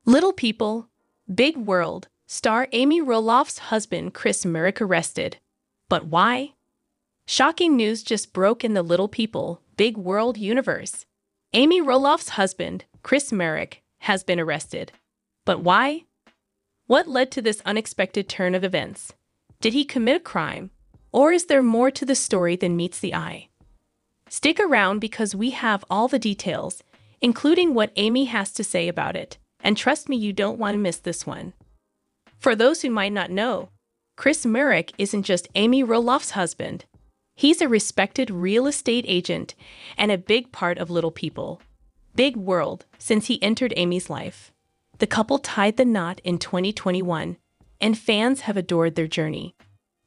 Little People, Big World, star Amy Roloff's husband Merrick arrested. But why? Shocking news just broke in the Little People, Big World universe. Amy Roloff's husband, Merrick, has been arrested. But why? What led to this unexpected turn of events? Did he commit a crime? Or is there more to the story than meets the eye? Stick around because we have all the details, including what Amy has to say about it. And trust me, you don't want to miss this one. For those who might not know, Merrick isn't just Amy Roloff's husband. He's a respected real estate agent and a big part of Little People, Big World since he entered Amy's life. The couple tied the knot in 2021, and fans have adored their journey.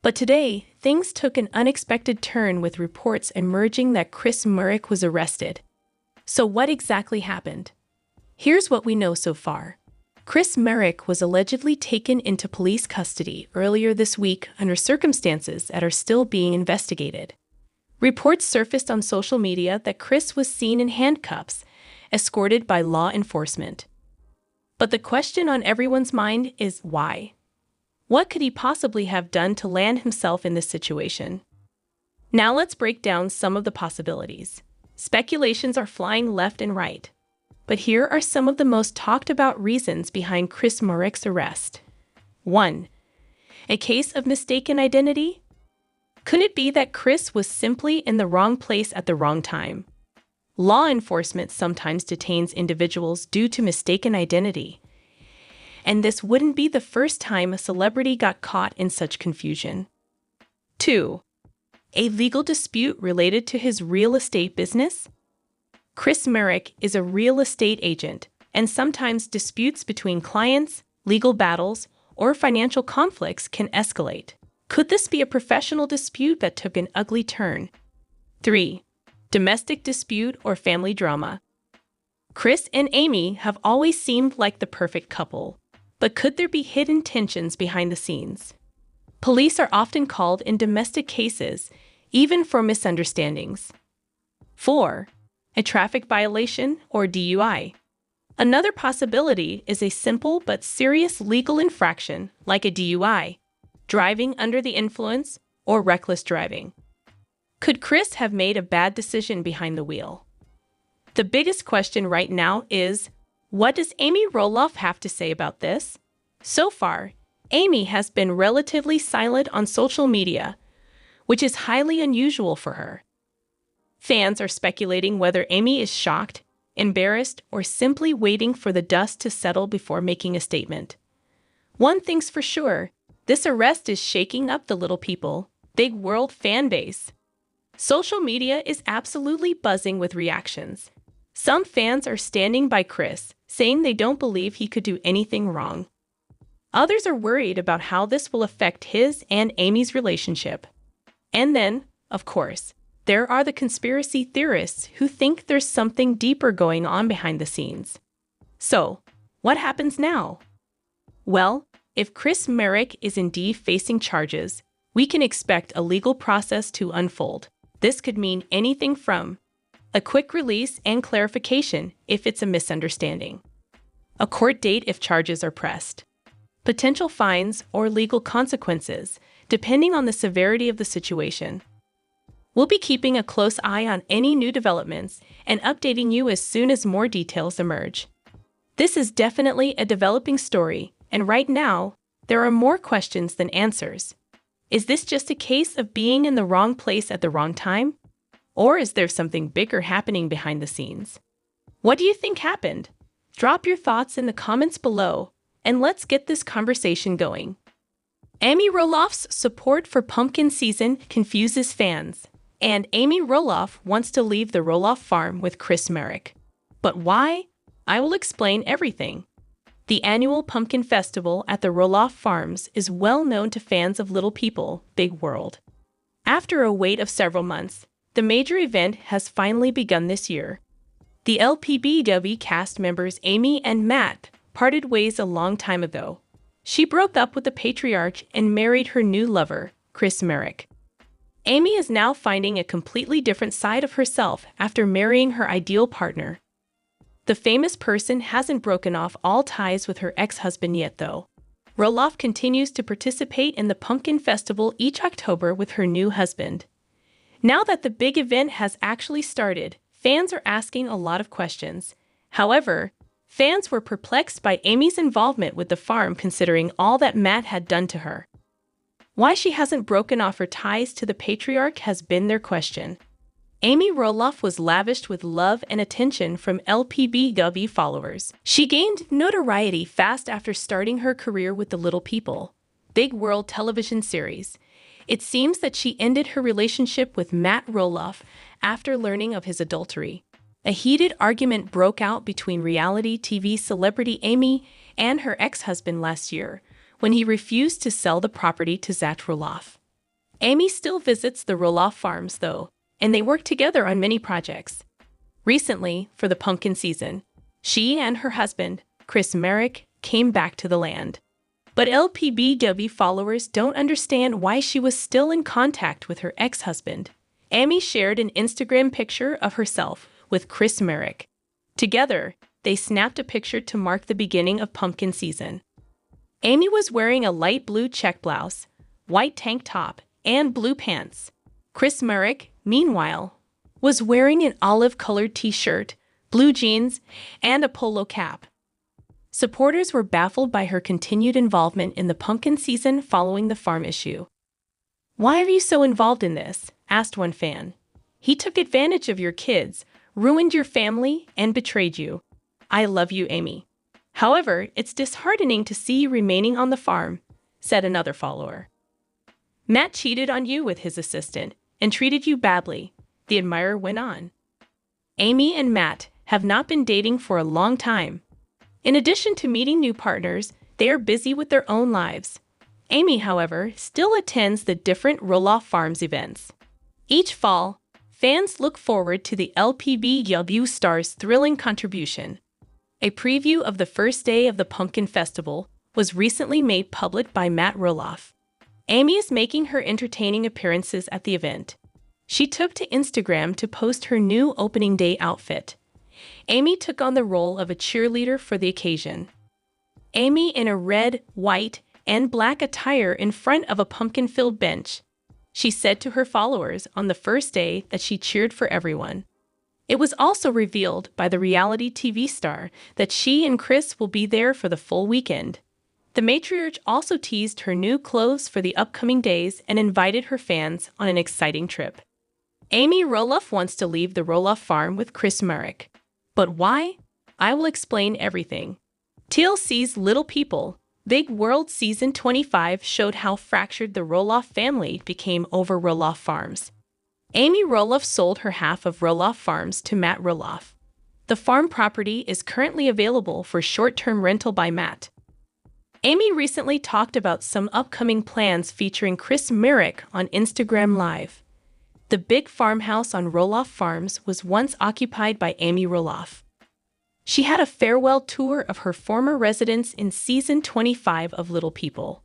But today, things took an unexpected turn with reports emerging that Merrick was arrested. So what exactly happened? Here's what we know so far. Merrick was allegedly taken into police custody earlier this week under circumstances that are still being investigated. Reports surfaced on social media that was seen in handcuffs, escorted by law enforcement. But the question on everyone's mind is why? What could he possibly have done to land himself in this situation? Now let's break down some of the possibilities. Speculations are flying left and right. But here are some of the most talked about reasons behind Merrick's arrest. 1. A case of mistaken identity? Could it be that was simply in the wrong place at the wrong time? Law enforcement sometimes detains individuals due to mistaken identity. And this wouldn't be the first time a celebrity got caught in such confusion. 2. A legal dispute related to his real estate business? Merrick is a real estate agent, and sometimes disputes between clients, legal battles, or financial conflicts can escalate. Could this be a professional dispute that took an ugly turn? 3. Domestic dispute or family drama. And Amy have always seemed like the perfect couple, but could there be hidden tensions behind the scenes? Police are often called in domestic cases, even for misunderstandings. 4. A traffic violation or DUI. Another possibility is a simple but serious legal infraction like a DUI, driving under the influence, or reckless driving. Could have made a bad decision behind the wheel? The biggest question right now is, what does Amy Roloff have to say about this? So far, Amy has been relatively silent on social media, which is highly unusual for her. Fans are speculating whether Amy is shocked, embarrassed, or simply waiting for the dust to settle before making a statement. One thing's for sure, this arrest is shaking up the Little People, Big World fan base. Social media is absolutely buzzing with reactions. Some fans are standing by saying they don't believe he could do anything wrong. Others are worried about how this will affect his and Amy's relationship. And then, of course, there are the conspiracy theorists who think there's something deeper going on behind the scenes. So, what happens now? Well, if Merrick is indeed facing charges, we can expect a legal process to unfold. This could mean anything from a quick release and clarification if it's a misunderstanding, a court date if charges are pressed, potential fines or legal consequences, depending on the severity of the situation. We'll be keeping a close eye on any new developments and updating you as soon as more details emerge. This is definitely a developing story, and right now, there are more questions than answers. Is this just a case of being in the wrong place at the wrong time? Or is there something bigger happening behind the scenes? What do you think happened? Drop your thoughts in the comments below, and let's get this conversation going. Amy Roloff's support for pumpkin season confuses fans. And Amy Roloff wants to leave the Roloff farm with Merrick. But why? I will explain everything. The annual Pumpkin Festival at the Roloff Farms is well known to fans of Little People, Big World. After a wait of several months, the major event has finally begun this year. The Lpbw cast members Amy and Matt parted ways a long time ago. She broke up with the patriarch and married her new lover, Merrick. Amy is now finding a completely different side of herself after marrying her ideal partner. The famous person hasn't broken off all ties with her ex-husband yet, though. Roloff continues to participate in the Pumpkin Festival each October with her new husband. Now that the big event has actually started, fans are asking a lot of questions. However, fans were perplexed by Amy's involvement with the farm considering all that Matt had done to her. Why she hasn't broken off her ties to the patriarch has been their question. Amy Roloff was lavished with love and attention from Lpbw followers. She gained notoriety fast after starting her career with the Little People, Big World television series. It seems that she ended her relationship with Matt Roloff after learning of his adultery. A heated argument broke out between reality TV celebrity Amy and her ex-husband last year when he refused to sell the property to Zach Roloff. Amy still visits the Roloff farms, though, and they work together on many projects. Recently, for the pumpkin season, she and her husband, Merrick, came back to the land. But Lpbw followers don't understand why she was still in contact with her ex-husband. Amy shared an Instagram picture of herself with Merrick. Together, they snapped a picture to mark the beginning of pumpkin season. Amy was wearing a light blue check blouse, white tank top, and blue pants. Merrick, meanwhile, was wearing an olive-colored t-shirt, blue jeans, and a polo cap. Supporters were baffled by her continued involvement in the pumpkin season following the farm issue. "Why are you so involved in this?" asked one fan. "He took advantage of your kids, ruined your family, and betrayed you. I love you, Amy. However, it's disheartening to see you remaining on the farm," said another follower. "Matt cheated on you with his assistant and treated you badly," the admirer went on. Amy and Matt have not been dating for a long time. In addition to meeting new partners, they are busy with their own lives. Amy, however, still attends the different Roloff Farms events. Each fall, fans look forward to the Lpbw star's thrilling contribution. A preview of the first day of the Pumpkin Festival was recently made public by Matt Roloff. Amy is making her entertaining appearances at the event. She took to Instagram to post her new opening day outfit. Amy took on the role of a cheerleader for the occasion. Amy in a red, white, and black attire in front of a pumpkin-filled bench. She said to her followers on the first day that she cheered for everyone. It was also revealed by the reality TV star that she and Chris will be there for the full weekend. The matriarch also teased her new clothes for the upcoming days and invited her fans on an exciting trip. Amy Roloff wants to leave the Roloff farm with Merrick. But why? I will explain everything. TLC's Little People, Big World Season 25 showed how fractured the Roloff family became over Roloff Farms. Amy Roloff sold her half of Roloff Farms to Matt Roloff. The farm property is currently available for short-term rental by Matt. Amy recently talked about some upcoming plans featuring Merrick on Instagram Live. The big farmhouse on Roloff Farms was once occupied by Amy Roloff. She had a farewell tour of her former residence in Season 25 of Little People,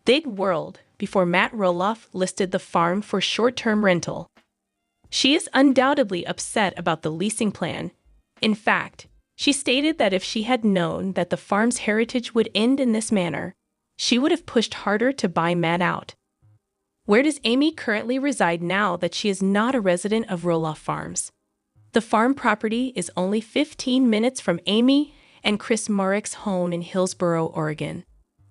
Big World, before Matt Roloff listed the farm for short-term rental. She is undoubtedly upset about the leasing plan. In fact, she stated that if she had known that the farm's heritage would end in this manner, she would have pushed harder to buy Matt out. Where does Amy currently reside now that she is not a resident of Roloff Farms? The farm property is only 15 minutes from Amy and Merrick's home in Hillsboro, Oregon.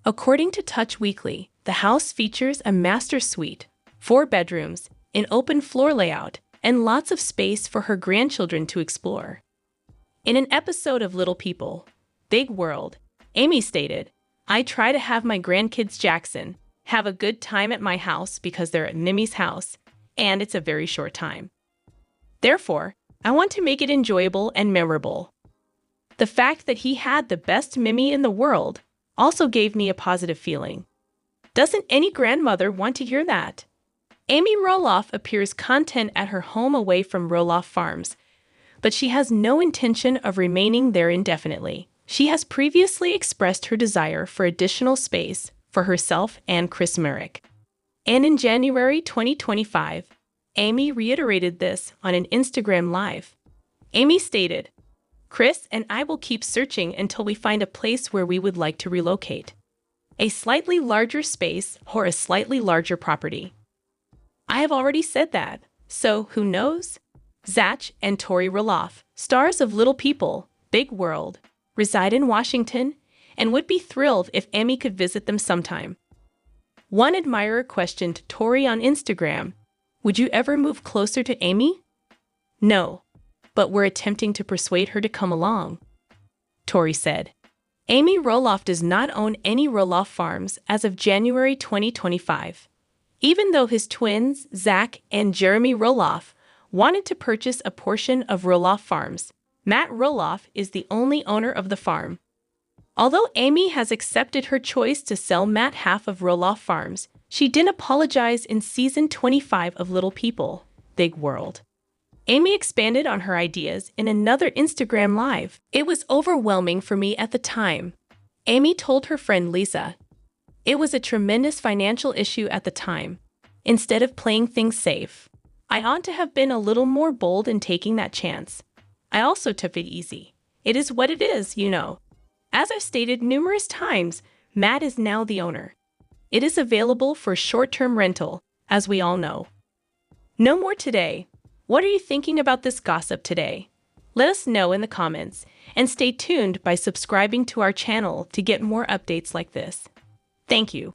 According to Touch Weekly, the house features a master suite, 4 bedrooms, an open floor layout, and lots of space for her grandchildren to explore. In an episode of Little People, Big World, Amy stated, "I try to have my grandkids Jackson have a good time at my house because they're at Mimi's house, and it's a very short time. Therefore, I want to make it enjoyable and memorable. The fact that he had the best Mimi in the world also gave me a positive feeling. Doesn't any grandmother want to hear that?" Amy Roloff appears content at her home away from Roloff Farms, but she has no intention of remaining there indefinitely. She has previously expressed her desire for additional space for herself and Merrick. And in January 2025, Amy reiterated this on an Instagram Live. Amy stated, Chris and I will keep searching until we find a place where we would like to relocate. A slightly larger space or a slightly larger property. I have already said that, so who knows? Zach and Tori Roloff, stars of Little People, Big World, reside in Washington and would be thrilled if Amy could visit them sometime. One admirer questioned Tori on Instagram, "Would you ever move closer to Amy?" "No, but we're attempting to persuade her to come along," Tori said. Amy Roloff does not own any Roloff farms as of January 2025. Even though his twins, Zach and Jeremy Roloff, wanted to purchase a portion of Roloff Farms, Matt Roloff is the only owner of the farm. Although Amy has accepted her choice to sell Matt half of Roloff Farms, she didn't apologize in season 25 of Little People, Big World. Amy expanded on her ideas in another Instagram Live. "It was overwhelming for me at the time," Amy told her friend Lisa. "It was a tremendous financial issue at the time. Instead of playing things safe, I ought to have been a little more bold in taking that chance. I also took it easy. It is what it is, you know. As I've stated numerous times, Matt is now the owner. It is available for short-term rental, as we all know." No more today. What are you thinking about this gossip today? Let us know in the comments, and stay tuned by subscribing to our channel to get more updates like this. Thank you.